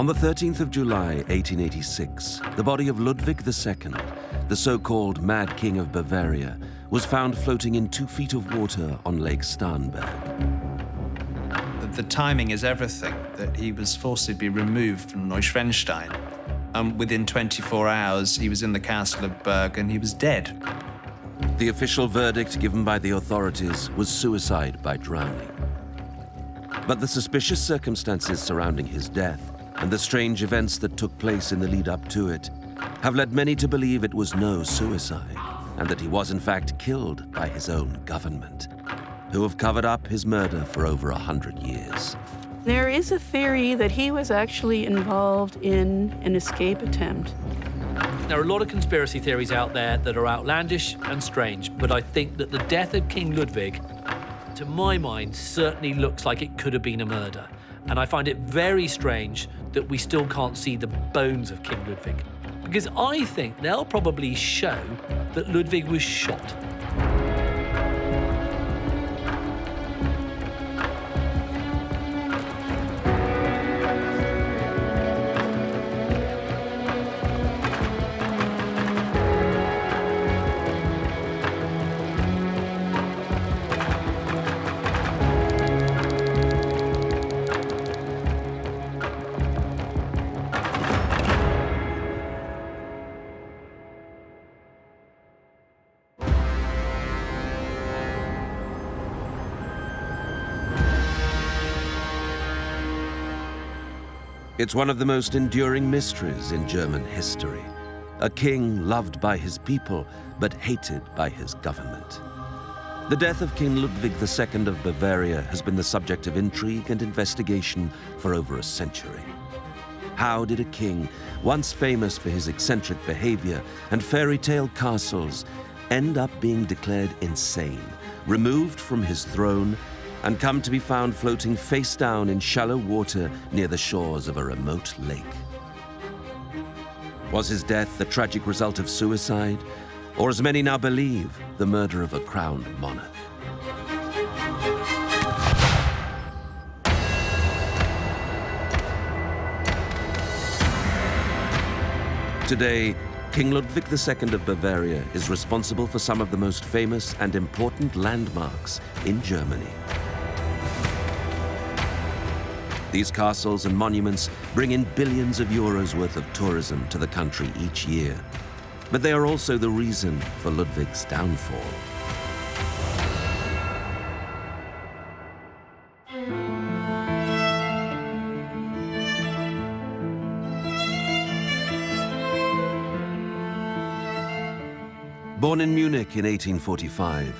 On the 13th of July, 1886, the body of Ludwig II, the so-called Mad King of Bavaria, was found floating in 2 feet of water on Lake Starnberg. The timing is everything, that he was forced to be removed from Neuschwanstein. Within 24 hours, he was in the castle of Berg and he was dead. The official verdict given by the authorities was suicide by drowning. But the suspicious circumstances surrounding his death and the strange events that took place in the lead up to it have led many to believe it was no suicide and that he was in fact killed by his own government, who have covered up his murder for over 100 years. There is a theory that he was actually involved in an escape attempt. There are a lot of conspiracy theories out there that are outlandish and strange, but I think that the death of King Ludwig, to my mind, certainly looks like it could have been a murder. And I find it very strange that we still can't see the bones of King Ludwig, because I think they'll probably show that Ludwig was shot. It's one of the most enduring mysteries in German history. A king loved by his people, but hated by his government. The death of King Ludwig II of Bavaria has been the subject of intrigue and investigation for over a century. How did a king, once famous for his eccentric behavior and fairy tale castles, end up being declared insane, removed from his throne, and come to be found floating face down in shallow water near the shores of a remote lake? Was his death the tragic result of suicide, or as many now believe, the murder of a crowned monarch? Today, King Ludwig II of Bavaria is responsible for some of the most famous and important landmarks in Germany. These castles and monuments bring in billions of euros worth of tourism to the country each year. But they are also the reason for Ludwig's downfall. Born in Munich in 1845,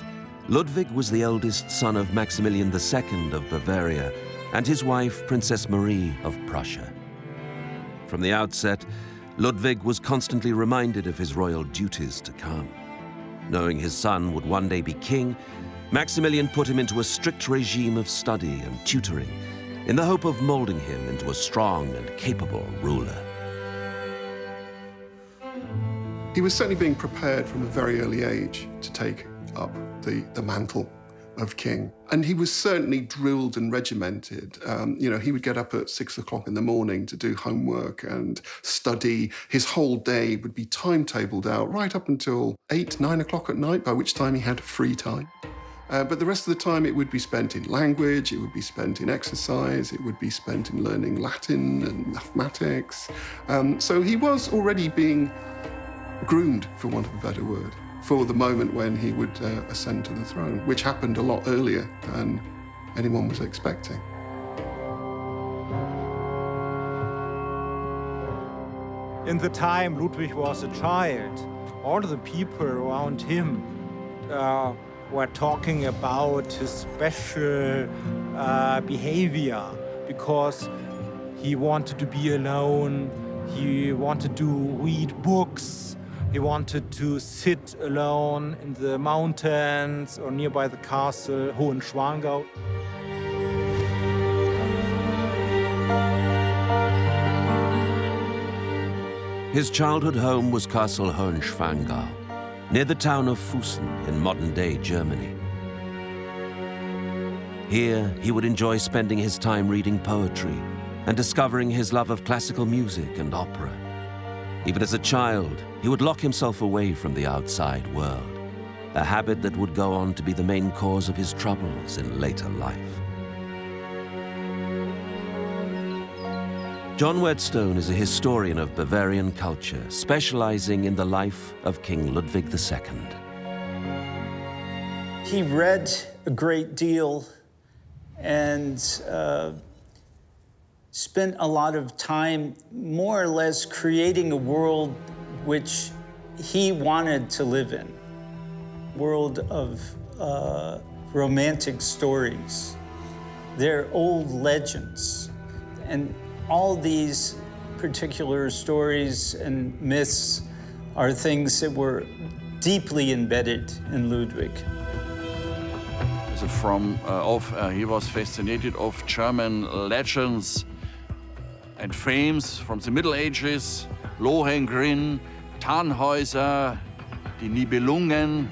Ludwig was the eldest son of Maximilian II of Bavaria and his wife, Princess Marie of Prussia. From the outset, Ludwig was constantly reminded of his royal duties to come. Knowing his son would one day be king, Maximilian put him into a strict regime of study and tutoring in the hope of molding him into a strong and capable ruler. He was certainly being prepared from a very early age to take up the mantle of king. And he was certainly drilled and regimented. He would get up at 6 o'clock in the morning to do homework and study. His whole day would be timetabled out right up until 8, 9 o'clock at night, by which time he had free time. But the rest of the time it would be spent in language, it would be spent in exercise, it would be spent in learning Latin and mathematics. So he was already being groomed, for want of a better word, for the moment when he would ascend to the throne, which happened a lot earlier than anyone was expecting. In the time Ludwig was a child, all the people around him were talking about his special behavior, because he wanted to be alone, he wanted to read books, he wanted to sit alone in the mountains or nearby the castle Hohenschwangau. His childhood home was Castle Hohenschwangau, near the town of Fussen in modern-day Germany. Here, he would enjoy spending his time reading poetry, and discovering his love of classical music and opera. Even as a child, he would lock himself away from the outside world, a habit that would go on to be the main cause of his troubles in later life. John Whetstone is a historian of Bavarian culture, specializing in the life of King Ludwig II. He read a great deal and spent a lot of time more or less creating a world which he wanted to live in. World of romantic stories. They're old legends. And all these particular stories and myths are things that were deeply embedded in Ludwig. He was fascinated of German legends and fames from the Middle Ages, Lohengrin, Tannhäuser, die Nibelungen.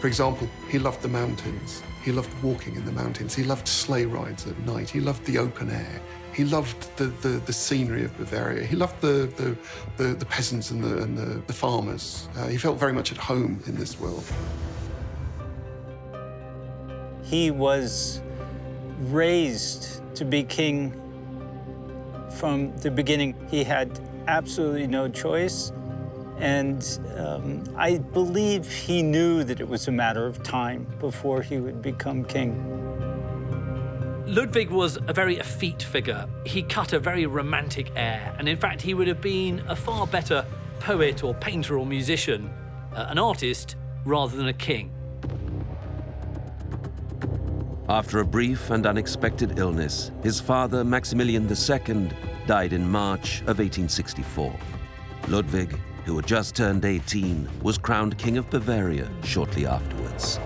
For example, he loved the mountains. He loved walking in the mountains. He loved sleigh rides at night. He loved the open air. He loved the scenery of Bavaria. He loved the peasants and the farmers. He felt very much at home in this world. He was raised to be king from the beginning. He had absolutely no choice. And I believe he knew that it was a matter of time before he would become king. Ludwig was a very effete figure. He cut a very romantic air, and in fact, he would have been a far better poet or painter or musician, an artist, rather than a king. After a brief and unexpected illness, his father, Maximilian II, died in March of 1864. Ludwig, who had just turned 18, was crowned King of Bavaria shortly afterwards.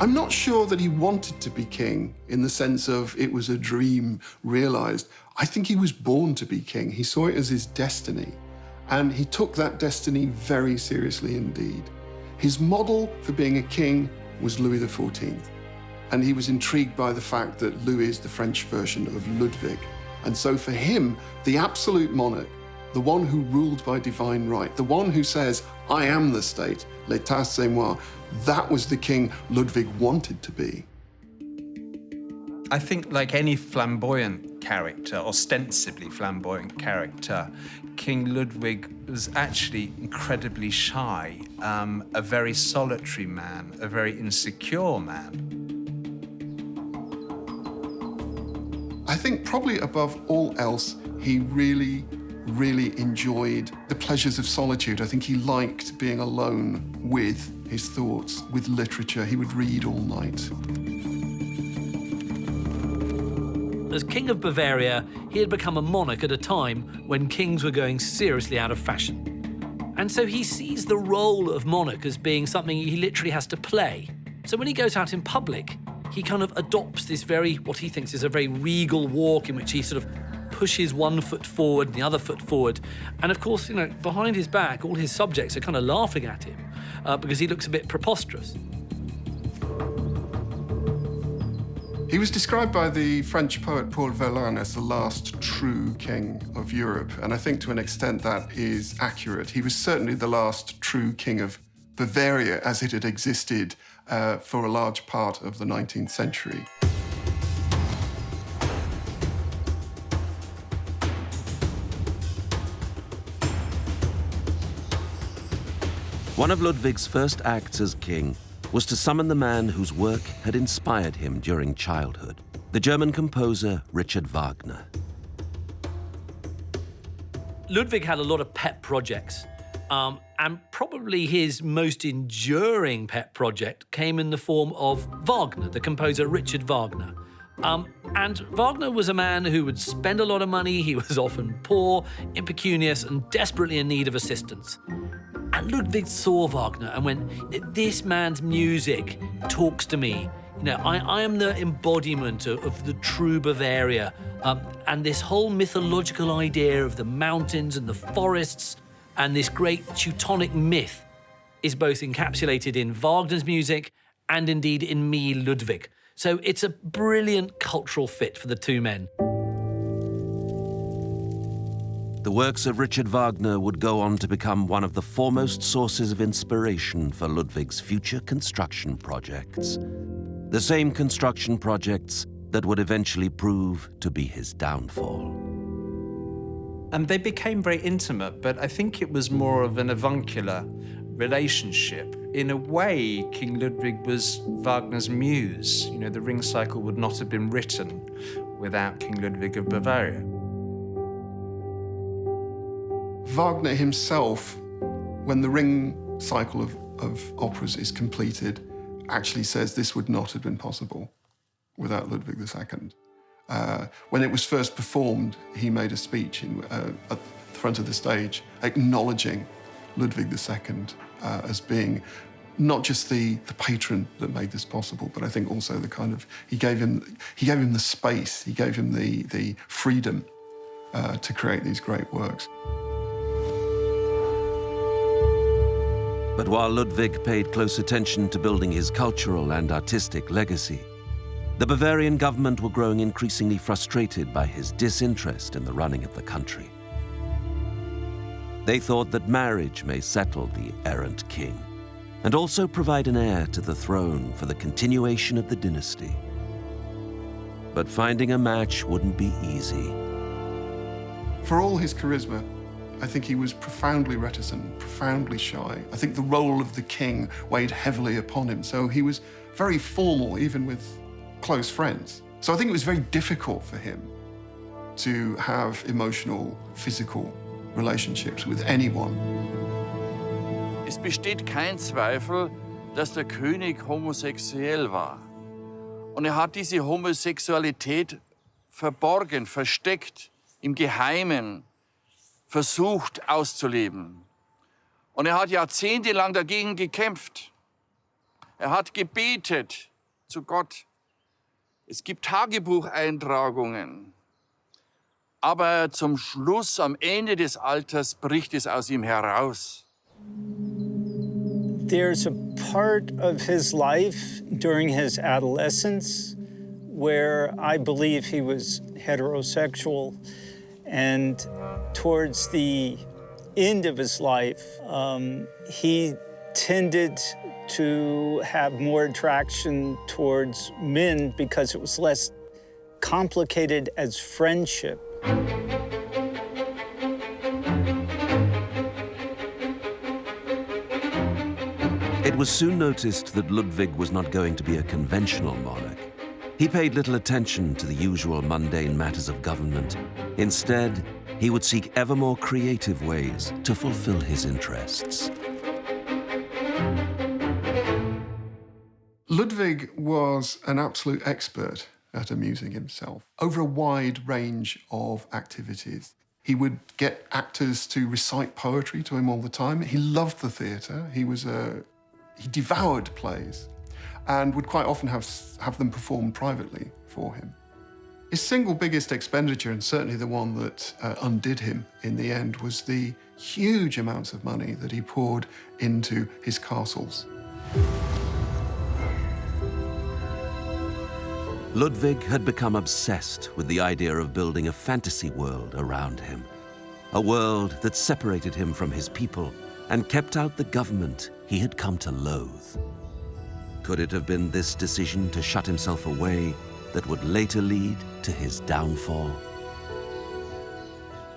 I'm not sure that he wanted to be king in the sense of it was a dream realized. I think he was born to be king. He saw it as his destiny, and he took that destiny very seriously indeed. His model for being a king was Louis XIV, and he was intrigued by the fact that Louis is the French version of Ludwig. And so for him, the absolute monarch, the one who ruled by divine right, the one who says, I am the state, l'état c'est moi, that was the king Ludwig wanted to be. I think like any flamboyant character, ostensibly flamboyant character, King Ludwig was actually incredibly shy, a very solitary man, a very insecure man. I think probably above all else, he really enjoyed the pleasures of solitude. I think he liked being alone with his thoughts, with literature. He would read all night. As King of Bavaria, he had become a monarch at a time when kings were going seriously out of fashion. And so he sees the role of monarch as being something he literally has to play. So when he goes out in public, he kind of adopts this what he thinks is a very regal walk in which he sort of pushes one foot forward and the other foot forward. And of course, behind his back, all his subjects are kind of laughing at him because he looks a bit preposterous. He was described by the French poet Paul Verlaine as the last true king of Europe, and I think to an extent that is accurate. He was certainly the last true king of Bavaria as it had existed for a large part of the 19th century. One of Ludwig's first acts as king was to summon the man whose work had inspired him during childhood, the German composer Richard Wagner. Ludwig had a lot of pet projects, and probably his most enduring pet project came in the form of Wagner, the composer Richard Wagner. And Wagner was a man who would spend a lot of money. He was often poor, impecunious, and desperately in need of assistance. And Ludwig saw Wagner and went, this man's music talks to me. I am the embodiment of the true Bavaria. And this whole mythological idea of the mountains and the forests and this great Teutonic myth is both encapsulated in Wagner's music and indeed in me, Ludwig. So it's a brilliant cultural fit for the two men. The works of Richard Wagner would go on to become one of the foremost sources of inspiration for Ludwig's future construction projects. The same construction projects that would eventually prove to be his downfall. And they became very intimate, but I think it was more of an avuncular relationship. In a way, King Ludwig was Wagner's muse. You know, the Ring Cycle would not have been written without King Ludwig of Bavaria. Wagner himself, when the Ring Cycle of operas is completed, actually says this would not have been possible without Ludwig II. When it was first performed, he made a speech at the front of the stage acknowledging Ludwig II as being not just the patron that made this possible, but I think also the kind of, he gave him the space, he gave him the freedom to create these great works. But while Ludwig paid close attention to building his cultural and artistic legacy, the Bavarian government were growing increasingly frustrated by his disinterest in the running of the country. They thought that marriage may settle the errant king and also provide an heir to the throne for the continuation of the dynasty. But finding a match wouldn't be easy. For all his charisma, I think he was profoundly reticent, profoundly shy. I think the role of the king weighed heavily upon him, so he was very formal, even with close friends. So I think it was very difficult for him to have emotional, physical relationships with anyone. Es besteht kein Zweifel, dass der König homosexuell war. Und hat diese Homosexualität verborgen, versteckt, im Geheimen versucht auszuleben. Und hat jahrzehntelang dagegen gekämpft. Hat gebetet zu Gott. Es gibt Tagebucheintragungen. Aber zum Schluss, am Ende des Alters, bricht es aus ihm heraus. There's a part of his life during his adolescence where I believe he was heterosexual. And towards the end of his life, he tended to have more attraction towards men because it was less complicated as friendship. It was soon noticed that Ludwig was not going to be a conventional monarch. He paid little attention to the usual mundane matters of government. Instead, he would seek ever more creative ways to fulfill his interests. Ludwig was an absolute expert at amusing himself over a wide range of activities. He would get actors to recite poetry to him all the time. He loved the theatre. He devoured plays and would quite often have them performed privately for him. His single biggest expenditure, and certainly the one that undid him in the end, was the huge amounts of money that he poured into his castles. Ludwig had become obsessed with the idea of building a fantasy world around him, a world that separated him from his people and kept out the government he had come to loathe. Could it have been this decision to shut himself away that would later lead to his downfall?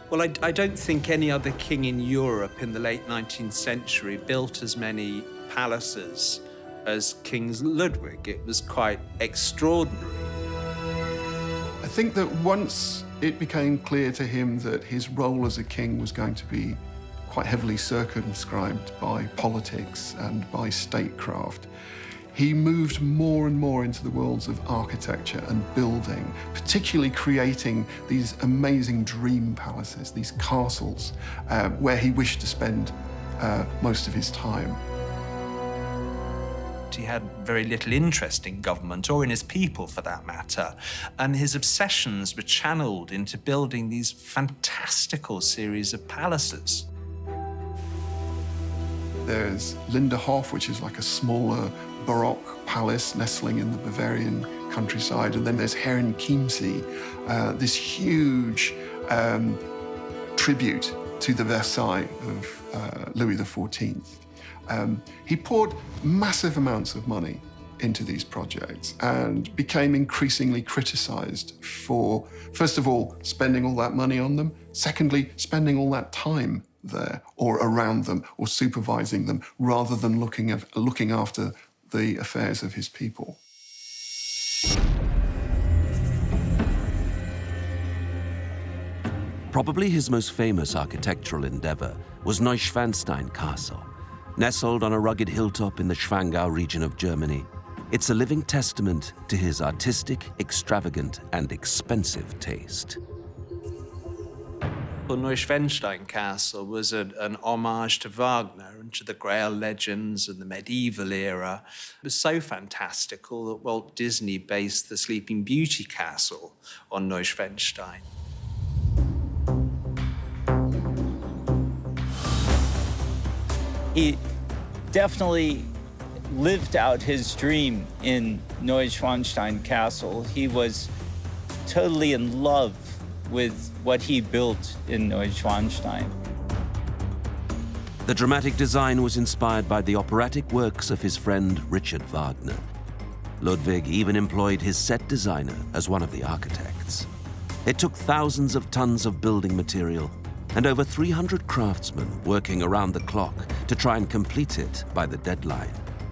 Well, I don't think any other king in Europe in the late 19th century built as many palaces as King Ludwig. It was quite extraordinary. I think that once it became clear to him that his role as a king was going to be quite heavily circumscribed by politics and by statecraft, he moved more and more into the worlds of architecture and building, particularly creating these amazing dream palaces, these castles, where he wished to spend most of his time. He had very little interest in government or in his people, for that matter, and his obsessions were channeled into building these fantastical series of palaces. There's Linderhof, which is like a smaller Baroque palace nestling in the Bavarian countryside. And then there's Herrenchiemsee, this huge tribute to the Versailles of Louis XIV. He poured massive amounts of money into these projects and became increasingly criticized for, first of all, spending all that money on them, secondly, spending all that time there or around them or supervising them rather than looking after the affairs of his people. Probably his most famous architectural endeavor was Neuschwanstein Castle. Nestled on a rugged hilltop in the Schwangau region of Germany, it's a living testament to his artistic, extravagant, and expensive taste. Well, Neuschwanstein Castle was an homage to Wagner and to the Grail legends and the medieval era. It was so fantastical that Walt Disney based the Sleeping Beauty castle on Neuschwanstein. He definitely lived out his dream in Neuschwanstein Castle. He was totally in love with what he built in Neuschwanstein. The dramatic design was inspired by the operatic works of his friend Richard Wagner. Ludwig even employed his set designer as one of the architects. It took thousands of tons of building material and over 300 craftsmen working around the clock to try and complete it by the deadline,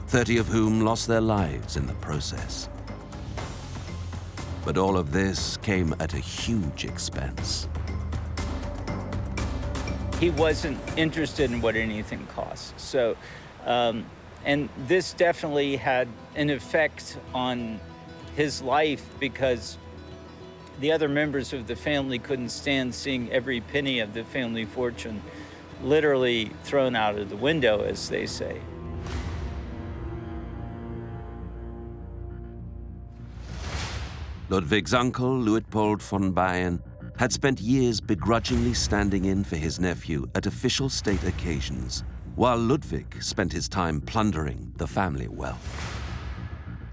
30 of whom lost their lives in the process. But all of this came at a huge expense. He wasn't interested in what anything cost. So, and this definitely had an effect on his life because the other members of the family couldn't stand seeing every penny of the family fortune literally thrown out of the window, as they say. Ludwig's uncle, Luitpold von Bayern, had spent years begrudgingly standing in for his nephew at official state occasions, while Ludwig spent his time plundering the family wealth.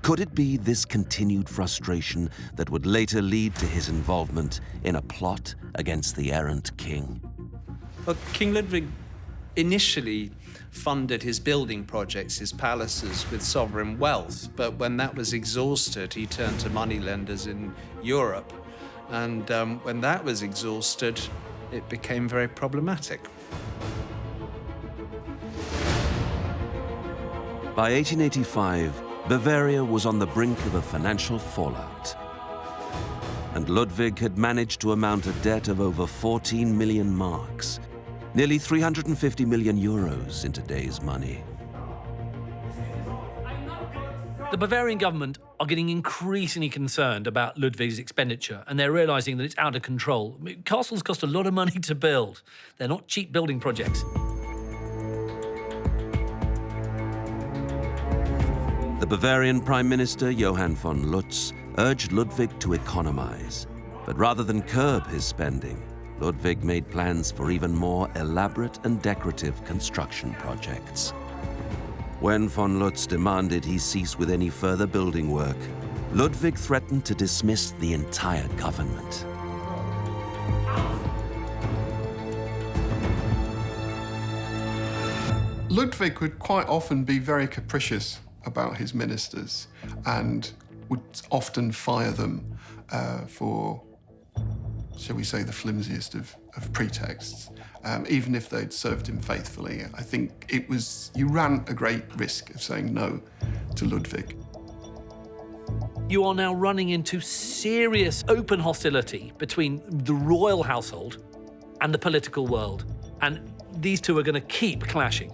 Could it be this continued frustration that would later lead to his involvement in a plot against the errant king? Well, King Ludwig initially funded his building projects, his palaces, with sovereign wealth, but when that was exhausted, he turned to moneylenders in Europe. And when that was exhausted, it became very problematic. By 1885, Bavaria was on the brink of a financial fallout. And Ludwig had managed to amount a debt of over 14 million marks, nearly 350 million euros in today's money. The Bavarian government are getting increasingly concerned about Ludwig's expenditure, and they're realizing that it's out of control. I mean, castles cost a lot of money to build. They're not cheap building projects. The Bavarian Prime Minister Johann von Lutz urged Ludwig to economize, but rather than curb his spending, Ludwig made plans for even more elaborate and decorative construction projects. When von Lutz demanded he cease with any further building work, Ludwig threatened to dismiss the entire government. Ludwig would quite often be very capricious about his ministers and would often fire them for, shall we say, the flimsiest of pretexts, even if they'd served him faithfully. I think you ran a great risk of saying no to Ludwig. You are now running into serious open hostility between the royal household and the political world, and these two are going to keep clashing.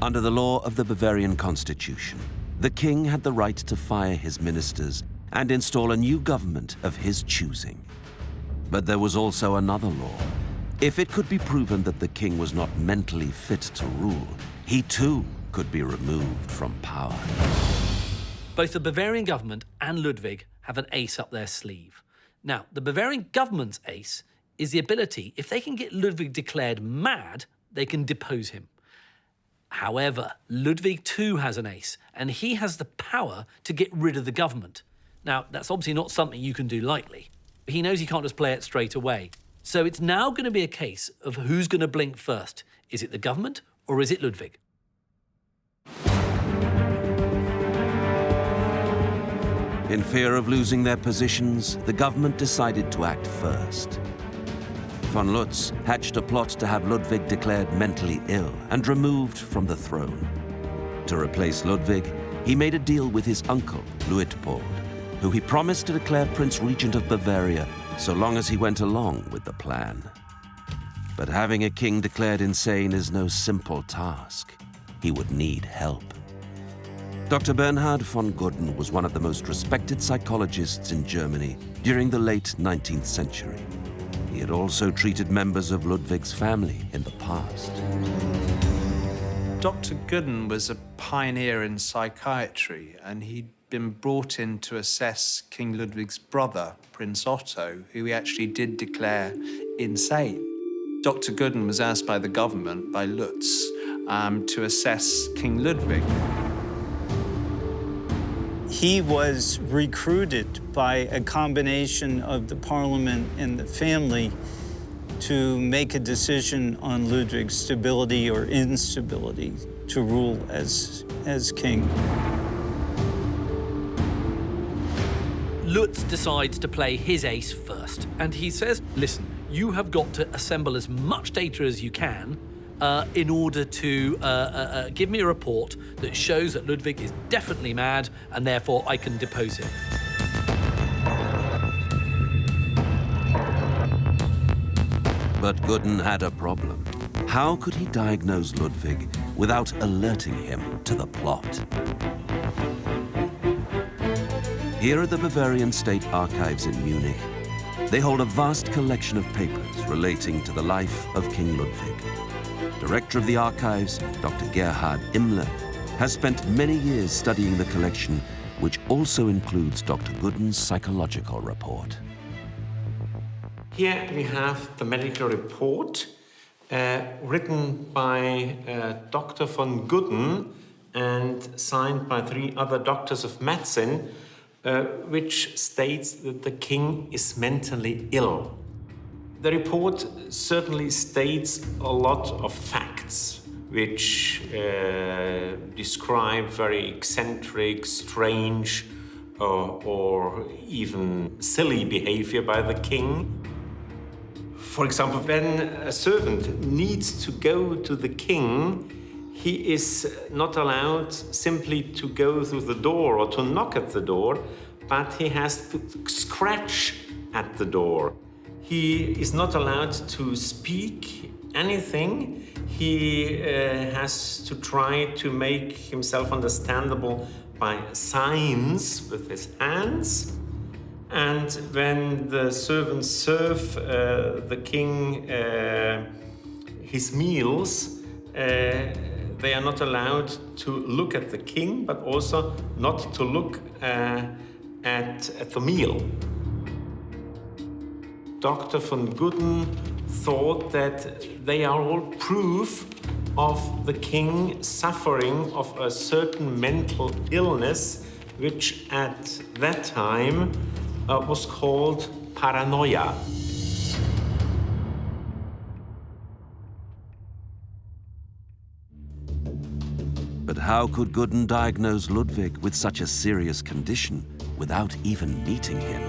Under the law of the Bavarian constitution, the king had the right to fire his ministers and install a new government of his choosing. But there was also another law. If it could be proven that the king was not mentally fit to rule, he too could be removed from power. Both the Bavarian government and Ludwig have an ace up their sleeve. Now, the Bavarian government's ace is the ability, if they can get Ludwig declared mad, they can depose him. However, Ludwig too has an ace, and he has the power to get rid of the government. Now, that's obviously not something you can do lightly. He knows he can't just play it straight away. So it's now going to be a case of who's going to blink first. Is it the government or is it Ludwig? In fear of losing their positions, the government decided to act first. Von Lutz hatched a plot to have Ludwig declared mentally ill and removed from the throne. To replace Ludwig, he made a deal with his uncle, Luitpold, who he promised to declare Prince Regent of Bavaria so long as he went along with the plan. But having a king declared insane is no simple task. He would need help. Dr. Bernhard von Gudden was one of the most respected psychologists in Germany during the late 19th century. He had also treated members of Ludwig's family in the past. Dr. Gudden was a pioneer in psychiatry, and he'd been brought in to assess King Ludwig's brother, Prince Otto, who he actually did declare insane. Dr. Gudden was asked by the government, by Lutz, to assess King Ludwig. He was recruited by a combination of the parliament and the family to make a decision on Ludwig's stability or instability to rule as king. Lutz decides to play his ace first, and he says, listen, you have got to assemble as much data as you can in order to give me a report that shows that Ludwig is definitely mad, and therefore I can depose him. But Gudden had a problem. How could he diagnose Ludwig without alerting him to the plot? Here at the Bavarian State Archives in Munich, they hold a vast collection of papers relating to the life of King Ludwig. Director of the archives, Dr. Gerhard Immler, has spent many years studying the collection, which also includes Dr. Gudden's psychological report. Here we have the medical report written by Dr. von Gudden and signed by 3 other doctors of medicine, which states that the king is mentally ill. The report certainly states a lot of facts which describe very eccentric, strange, or even silly behavior by the king. For example, when a servant needs to go to the king, he is not allowed simply to go through the door or to knock at the door, but he has to scratch at the door. He is not allowed to speak anything. He has to try to make himself understandable by signs with his hands. And when the servants serve the king his meals, they are not allowed to look at the king, but also not to look at the meal. Dr. von Gudden thought that they are all proof of the king suffering of a certain mental illness, which at that time was called paranoia. But how could Gudden diagnose Ludwig with such a serious condition without even meeting him?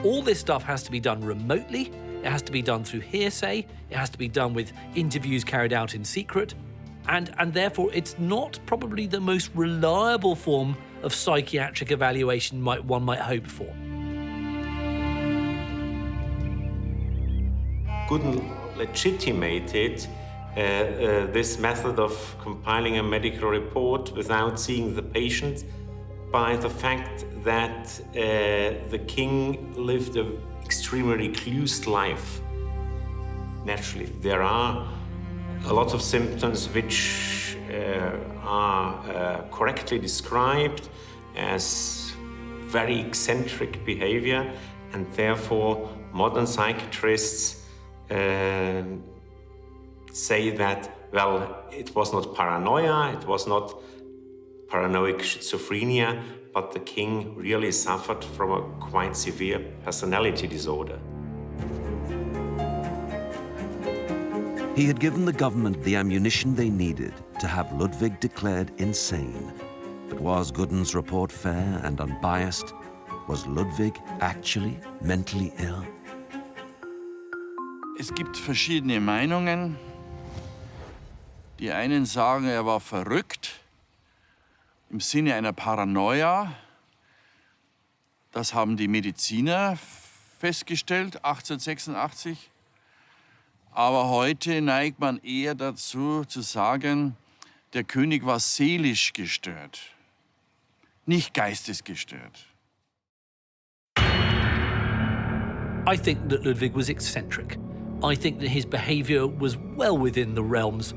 All this stuff has to be done remotely, it has to be done through hearsay, it has to be done with interviews carried out in secret, and therefore it's not probably the most reliable form of psychiatric evaluation one might hope for. Gudden legitimated this method of compiling a medical report without seeing the patient by the fact that the king lived an extremely recluse life. Naturally, there are a lot of symptoms which are correctly described as very eccentric behavior, and therefore modern psychiatrists say that, well, it was not paranoia, it was not paranoid schizophrenia, but the king really suffered from a quite severe personality disorder. He had given the government the ammunition they needed to have Ludwig declared insane. But was Gooden's report fair and unbiased? Was Ludwig actually mentally ill? Es gibt verschiedene Meinungen. Die einen sagen, er war verrückt im Sinne einer Paranoia. Das haben die Mediziner festgestellt, 1886. Aber heute neigt man eher dazu, zu sagen, der König war seelisch gestört, nicht geistesgestört. I think that Ludwig was eccentric. I think that his behaviour was well within the realms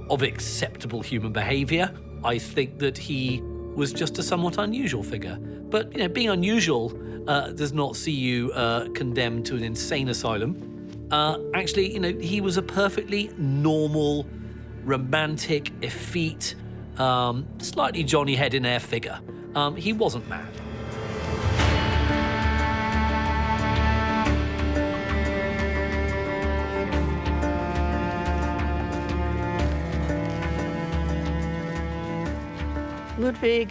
of acceptable human behaviour. I think that he was just a somewhat unusual figure. But, being unusual does not see you condemned to an insane asylum. Actually, he was a perfectly normal, romantic, effete, slightly Johnny Head-in-air figure. He wasn't mad. Ludwig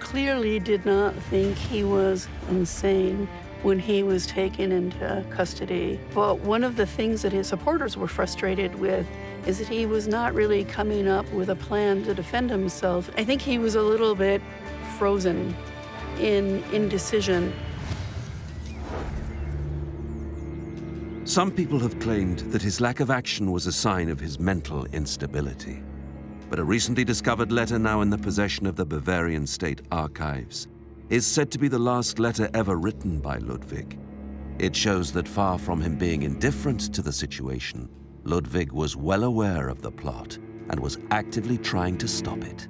clearly did not think he was insane when he was taken into custody. But one of the things that his supporters were frustrated with is that he was not really coming up with a plan to defend himself. I think he was a little bit frozen in indecision. Some people have claimed that his lack of action was a sign of his mental instability. But a recently discovered letter now in the possession of the Bavarian State Archives is said to be the last letter ever written by Ludwig. It shows that far from him being indifferent to the situation, Ludwig was well aware of the plot and was actively trying to stop it.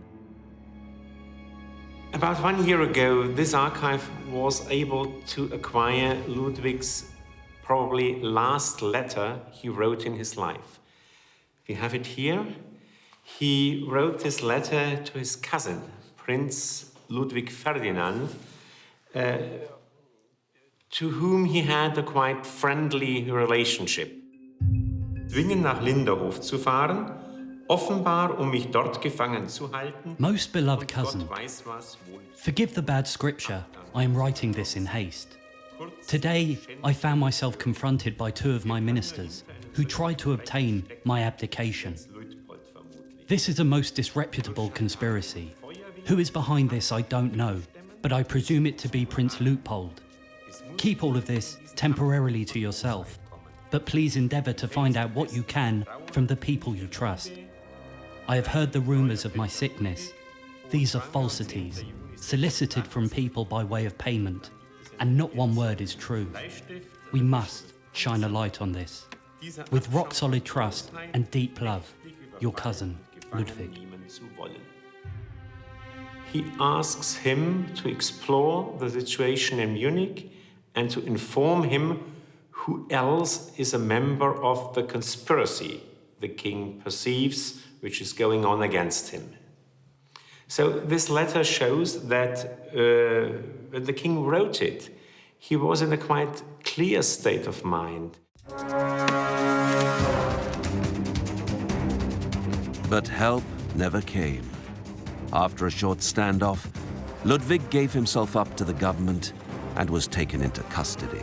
About 1 year ago, this archive was able to acquire Ludwig's probably last letter he wrote in his life. We have it here. He wrote this letter to his cousin, Prince Ludwig Ferdinand, to whom he had a quite friendly relationship. Zwingen nach Linderhof zu fahren, offenbar mich dort gefangen zu halten. Most beloved cousin, forgive the bad scripture, I am writing this in haste. Today, I found myself confronted by 2 of my ministers who tried to obtain my abdication. This is a most disreputable conspiracy. Who is behind this, I don't know, but I presume it to be Prince Luitpold. Keep all of this temporarily to yourself, but please endeavour to find out what you can from the people you trust. I have heard the rumours of my sickness. These are falsities, solicited from people by way of payment, and not one word is true. We must shine a light on this. With rock-solid trust and deep love, your cousin, Ludwig. He asks him to explore the situation in Munich and to inform him who else is a member of the conspiracy the king perceives which is going on against him. So this letter shows that when the king wrote it, he was in a quite clear state of mind. But help never came. After a short standoff, Ludwig gave himself up to the government and was taken into custody.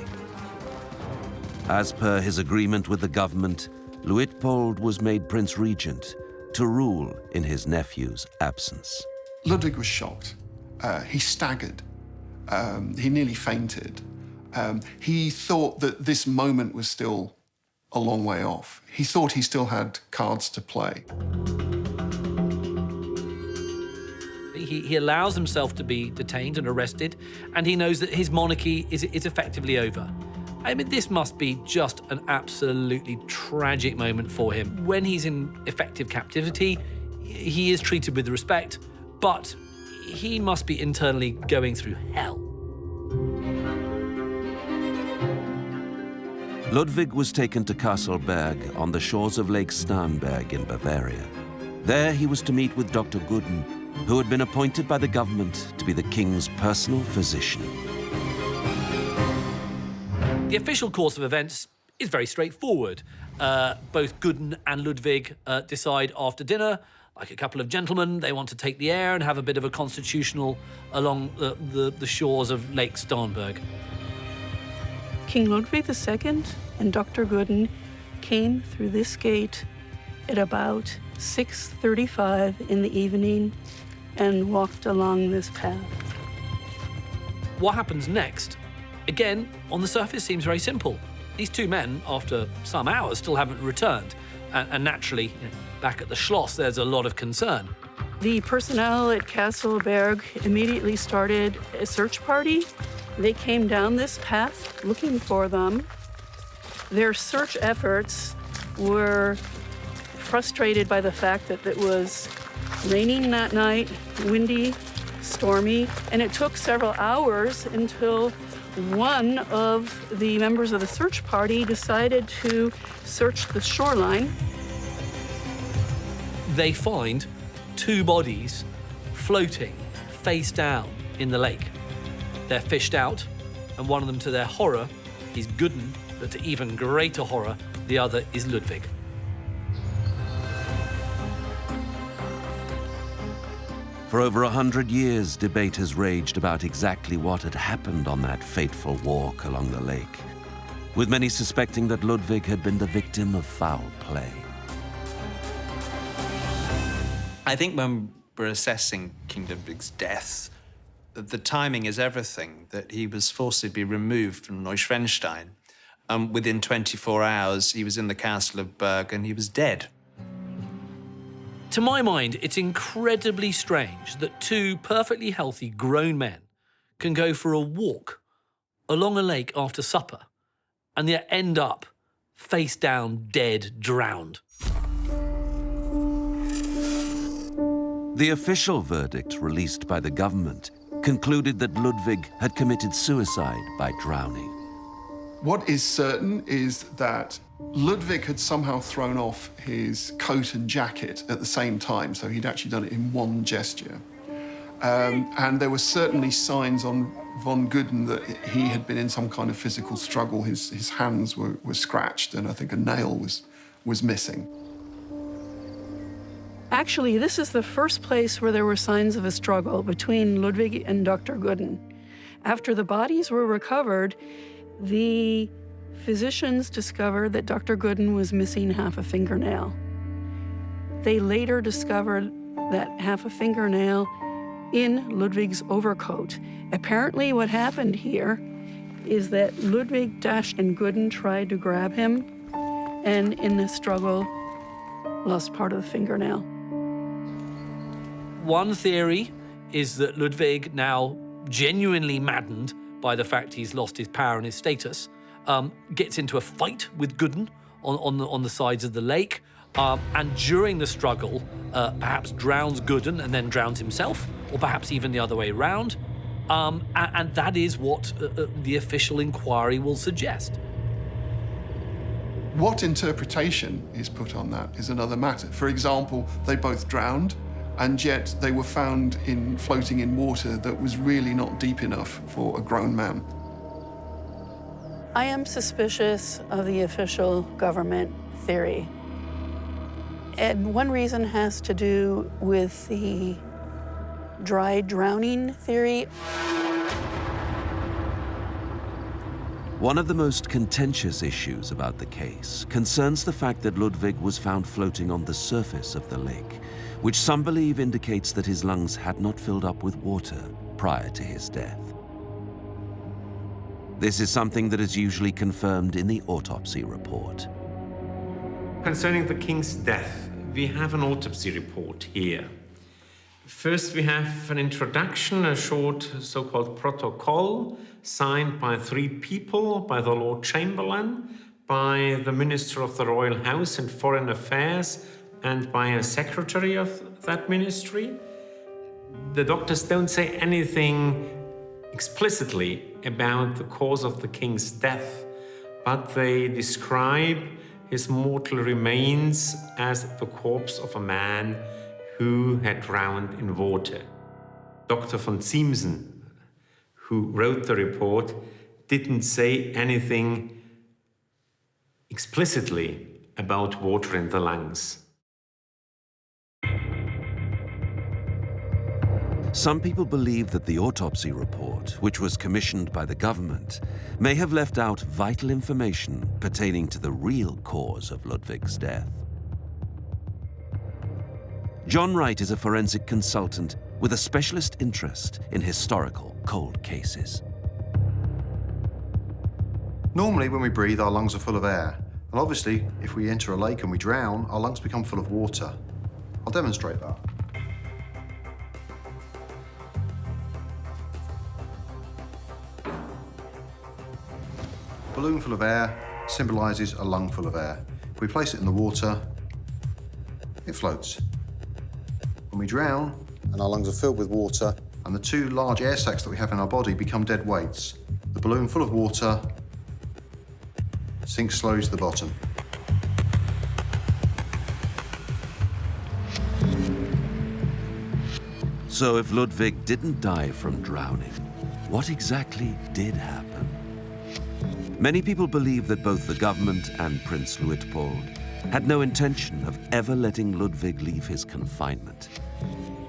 As per his agreement with the government, Luitpold was made Prince Regent to rule in his nephew's absence. Ludwig was shocked. He staggered. He nearly fainted. He thought that this moment was still a long way off. He thought he still had cards to play. He allows himself to be detained and arrested, and he knows that his monarchy is effectively over. I mean, this must be just an absolutely tragic moment for him. When he's in effective captivity, he is treated with respect, but he must be internally going through hell. Ludwig was taken to Castle Berg on the shores of Lake Starnberg in Bavaria. There he was to meet with Dr. Gudden, who had been appointed by the government to be the king's personal physician. The official course of events is very straightforward. Both Gudden and Ludwig decide after dinner, like a couple of gentlemen, they want to take the air and have a bit of a constitutional along the shores of Lake Starnberg. King Ludwig II and Dr. Gudden came through this gate at about 6:35 in the evening and walked along this path. What happens next? Again, on the surface, seems very simple. These two men, after some hours, still haven't returned. And naturally, back at the Schloss, there's a lot of concern. The personnel at Castle Berg immediately started a search party. They came down this path looking for them. Their search efforts were frustrated by the fact that it was raining that night, windy, stormy, and it took several hours until one of the members of the search party decided to search the shoreline. They find two bodies floating face down in the lake. They're fished out, and one of them, to their horror, is Gudden, but to even greater horror, the other is Ludwig. For over 100 years, debate has raged about exactly what had happened on that fateful walk along the lake, with many suspecting that Ludwig had been the victim of foul play. I think when we're assessing King Ludwig's death, the timing is everything, that he was forcibly removed from Neuschwanstein. Within 24 hours, he was in the castle of Berg and he was dead. To my mind, it's incredibly strange that two perfectly healthy grown men can go for a walk along a lake after supper and yet end up face down, dead, drowned. The official verdict released by the government concluded that Ludwig had committed suicide by drowning. What is certain is that Ludwig had somehow thrown off his coat and jacket at the same time, so he'd actually done it in one gesture. And there were certainly signs on von Gudden that he had been in some kind of physical struggle. His hands were scratched, and I think a nail was missing. Actually, this is the first place where there were signs of a struggle between Ludwig and Dr. Gudden. After the bodies were recovered, the physicians discovered that Dr. Gudden was missing half a fingernail. They later discovered that half a fingernail in Ludwig's overcoat. Apparently what happened here is that Ludwig dashed and Gudden tried to grab him, and in the struggle, lost part of the fingernail. One theory is that Ludwig, now genuinely maddened by the fact he's lost his power and his status, gets into a fight with Gudden on the sides of the lake, and during the struggle, perhaps drowns Gudden and then drowns himself, or perhaps even the other way around. And that is what the official inquiry will suggest. What interpretation is put on that is another matter. For example, they both drowned, and yet they were found floating in water that was really not deep enough for a grown man. I am suspicious of the official government theory. And one reason has to do with the dry drowning theory. One of the most contentious issues about the case concerns the fact that Ludwig was found floating on the surface of the lake, which some believe indicates that his lungs had not filled up with water prior to his death. This is something that is usually confirmed in the autopsy report. Concerning the king's death, we have an autopsy report here. First, we have an introduction, a short so-called protocol, signed by 3 people, by the Lord Chamberlain, by the Minister of the Royal House and Foreign Affairs, and by a secretary of that ministry. The doctors don't say anything explicitly about the cause of the king's death, but they describe his mortal remains as the corpse of a man who had drowned in water. Dr. von Ziemßen, who wrote the report, didn't say anything explicitly about water in the lungs. Some people believe that the autopsy report, which was commissioned by the government, may have left out vital information pertaining to the real cause of Ludwig's death. John Wright is a forensic consultant with a specialist interest in historical cold cases. Normally, when we breathe, our lungs are full of air. And obviously, if we enter a lake and we drown, our lungs become full of water. I'll demonstrate that. A balloon full of air symbolises a lung full of air. If we place it in the water, it floats. When we drown, and our lungs are filled with water, and the two large air sacs that we have in our body become dead weights. The balloon full of water sinks slowly to the bottom. So if Ludwig didn't die from drowning, what exactly did happen? Many people believe that both the government and Prince Luitpold had no intention of ever letting Ludwig leave his confinement,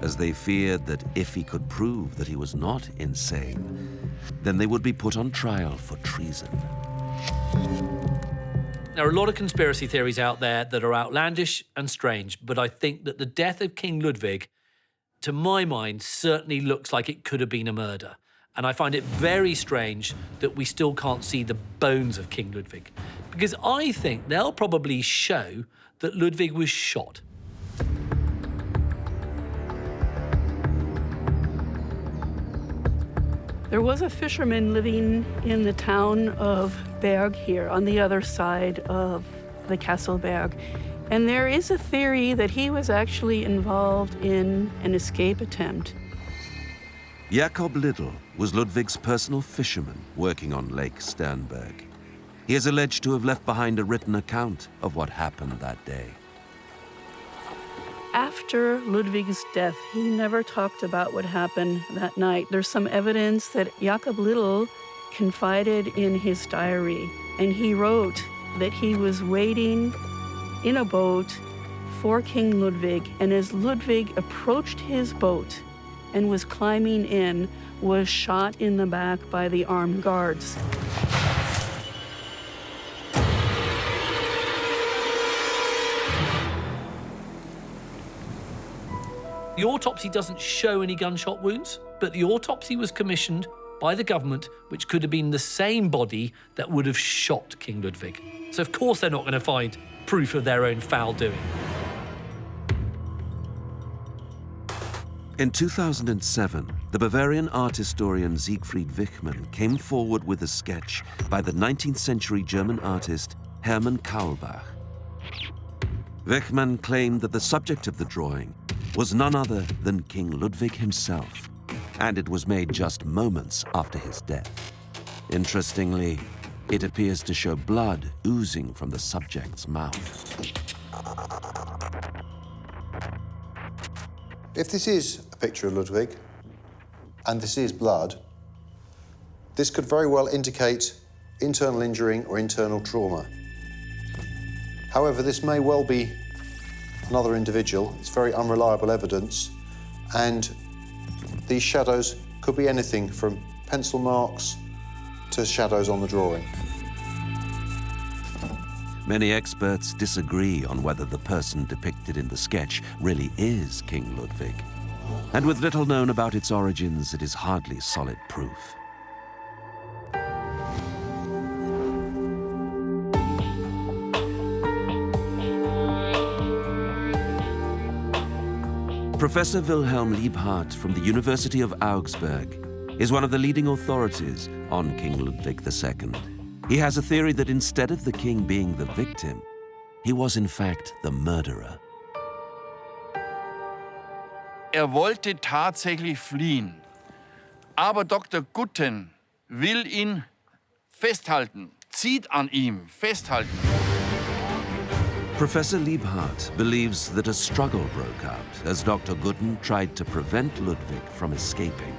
as they feared that if he could prove that he was not insane, then they would be put on trial for treason. There are a lot of conspiracy theories out there that are outlandish and strange, but I think that the death of King Ludwig, to my mind, certainly looks like it could have been a murder. And I find it very strange that we still can't see the bones of King Ludwig, because I think they'll probably show that Ludwig was shot. There was a fisherman living in the town of Berg here, on the other side of the Castle Berg. And there is a theory that he was actually involved in an escape attempt. Jakob Liddell was Ludwig's personal fisherman working on Lake Sternberg. He is alleged to have left behind a written account of what happened that day. After Ludwig's death, he never talked about what happened that night. There's some evidence that Jakob Liddell confided in his diary, and he wrote that he was waiting in a boat for King Ludwig, and as Ludwig approached his boat and was climbing in, was shot in the back by the armed guards. The autopsy doesn't show any gunshot wounds, but the autopsy was commissioned by the government, which could have been the same body that would have shot King Ludwig. So of course they're not going to find proof of their own foul doing. In 2007, the Bavarian art historian Siegfried Wichmann came forward with a sketch by the 19th century German artist Hermann Kaulbach. Wichmann claimed that the subject of the drawing was none other than King Ludwig himself, and it was made just moments after his death. Interestingly, it appears to show blood oozing from the subject's mouth. If this is a picture of Ludwig, and this is blood, this could very well indicate internal injury or internal trauma. However, this may well be another individual. It's very unreliable evidence, and these shadows could be anything from pencil marks to shadows on the drawing. Many experts disagree on whether the person depicted in the sketch really is King Ludwig. And with little known about its origins, it is hardly solid proof. Professor Wilhelm Liebhardt from the University of Augsburg is one of the leading authorities on King Ludwig II. He has a theory that instead of the king being the victim, he was in fact the murderer. Wollte tatsächlich fliehen, aber Dr. Gutten will ihn festhalten, zieht an ihm, festhalten. Professor Liebhardt believes that a struggle broke out as Dr. Gooden tried to prevent Ludwig from escaping.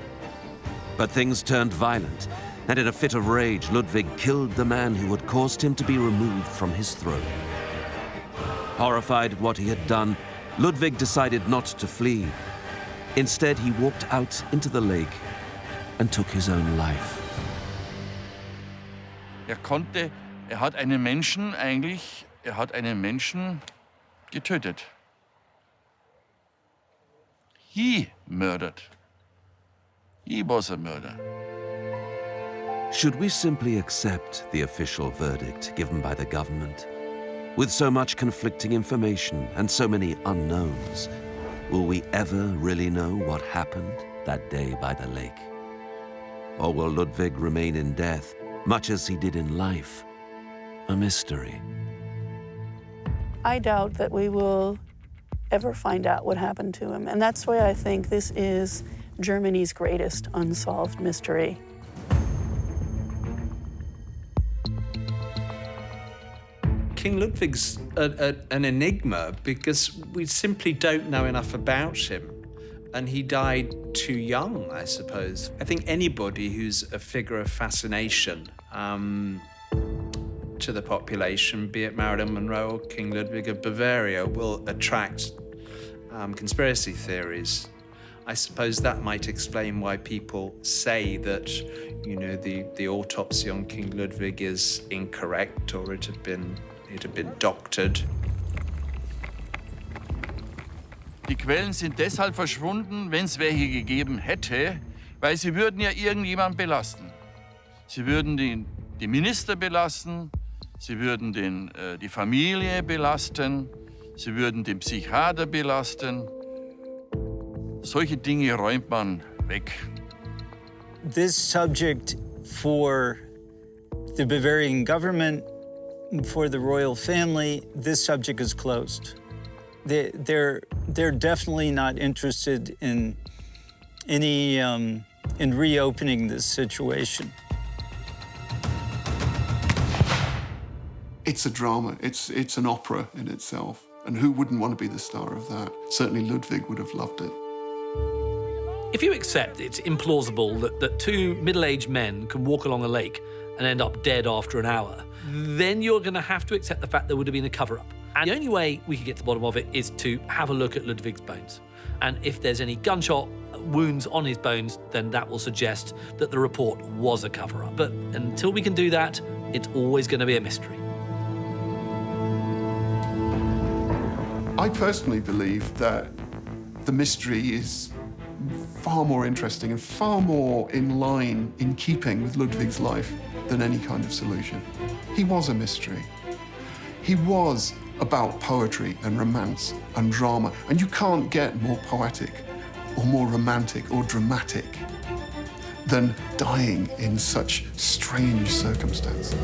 But things turned violent, and in a fit of rage, Ludwig killed the man who had caused him to be removed from his throne. Horrified at what he had done, Ludwig decided not to flee. Instead, he walked out into the lake and took his own life. Er hat einen Menschen getötet. He murdered. He was a murderer. Should we simply accept the official verdict given by the government? With so much conflicting information and so many unknowns, will we ever really know what happened that day by the lake? Or will Ludwig remain in death, much as he did in life, a mystery? I doubt that we will ever find out what happened to him. And that's why I think this is Germany's greatest unsolved mystery. King Ludwig's an enigma because we simply don't know enough about him. And he died too young, I suppose. I think anybody who's a figure of fascination to the population, be it Marilyn Monroe or King Ludwig of Bavaria, will attract conspiracy theories. I suppose that might explain why people say that, you know, the autopsy on King Ludwig is incorrect or it had been doctored. Die Quellen sind deshalb verschwunden, wenn es welche gegeben hätte, weil sie würden ja irgendjemand belasten. Sie würden die Minister belasten, sie würden die Familie belasten, sie würden den Psychiater belasten. Solche Dinge räumt man weg. This subject for the Bavarian government, for the royal family, this subject is closed. They're definitely not interested in any in reopening this situation. It's a drama. It's an opera in itself. And who wouldn't want to be the star of that? Certainly Ludwig would have loved it. If you accept it's implausible that two middle-aged men can walk along a lake and end up dead after an hour, then you're going to have to accept the fact there would have been a cover-up. And the only way we can get to the bottom of it is to have a look at Ludwig's bones. And if there's any gunshot wounds on his bones, then that will suggest that the report was a cover-up. But until we can do that, it's always going to be a mystery. I personally believe that the mystery is far more interesting and far more in line, in keeping with Ludwig's life than any kind of solution. He was a mystery. He was about poetry and romance and drama, and you can't get more poetic or more romantic or dramatic than dying in such strange circumstances.